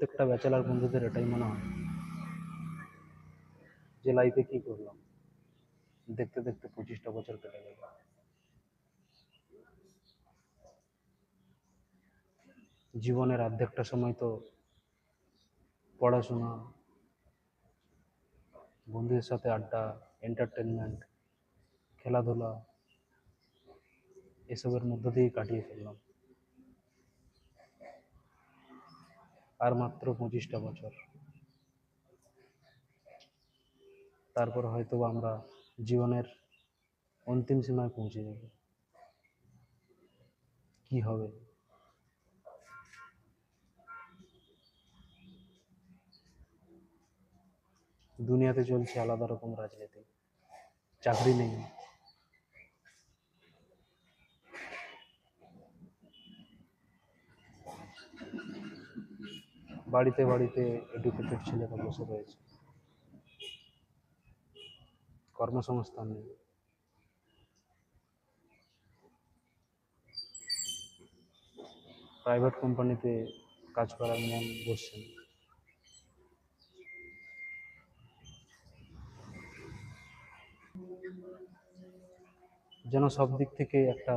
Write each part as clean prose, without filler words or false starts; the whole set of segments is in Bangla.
প্রত্যেকটা ব্যাচেলার বন্ধুদের এটাই মনে হয় যে লাইফে কি করলাম, দেখতে দেখতে 25টা বছর কেটে গেল। জীবনের অর্ধেকটা সময় তো পড়াশোনা, বন্ধুদের সাথে আড্ডা, এন্টারটেনমেন্ট, খেলাধুলা এসবের মধ্য দিয়েই কাটিয়ে ফেললাম। আর মাত্র 25টা বছর, তারপর হয়তো আমরা জীবনের অন্তিম সীমায় পৌঁছে যাব। কি হবে? দুনিয়াতে চলছে আলাদা রকম রাজনীতি, চাকরি নেই, বাড়িতে বাড়িতে এডুকেটেড ছেলেরা বসে রয়েছে, কর্মসংস্থান নেই। প্রাইভেট কোম্পানিতে কাজ করার মন বসছে না। যেন সব দিক থেকে একটা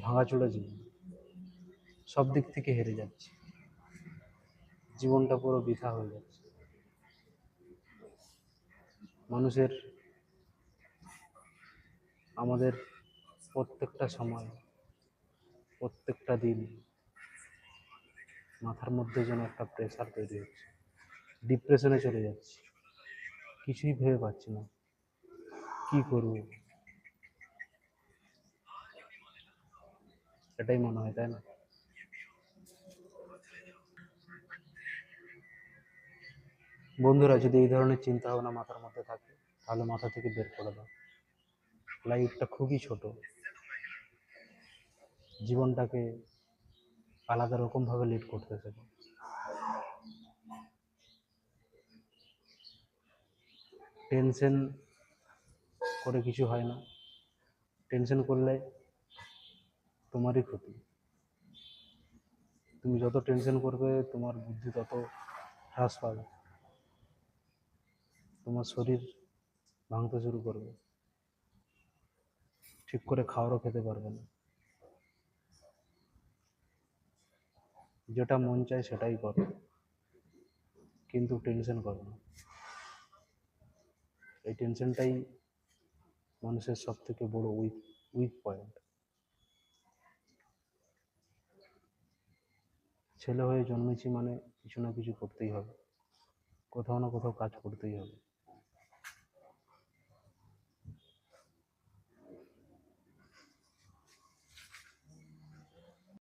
ভাঙাচোরা জীবন, সব দিক থেকে হেরে যাচ্ছে, জীবনটা পুরো বৃথা হয়ে যাচ্ছে। মানুষের, আমাদের প্রত্যেকটা সময়, প্রত্যেকটা দিন মাথার মধ্যে যেন একটা প্রেশার তৈরি হচ্ছে, ডিপ্রেশনে চলে যাচ্ছি, কিছুই ভেবে পাচ্ছি না কি করব। এটাই মনে হয়, তাই না? বন্ধুরা, যদি এই ধরনের চিন্তা ভাবনা মাথার মধ্যে থাকে তাহলে মাথা থেকে বের করে দাও। লাইফটা খুবই ছোট, জীবনটাকে আলাদা রকম ভাবে লিড করতে শেখো। টেনশন করে কিছু হয় না, টেনশন করলে তোমারই ক্ষতি। তুমি যত টেনশন করবে তোমার বুদ্ধি তত হ্রাস পাবে, তোমার শরীর ভাঙতে শুরু করবে, ঠিক করে খাবারও খেতে পারবে না। যেটা মন চায় সেটাই করো, কিন্তু টেনশন করো না। এই টেনশনটাই মানুষের সব থেকে বড় উইক পয়েন্ট। ছেলে হয়ে জন্মেছি মানে কিছু না কিছু করতেই হবে, কোথাও না কোথাও কাজ করতেই হবে।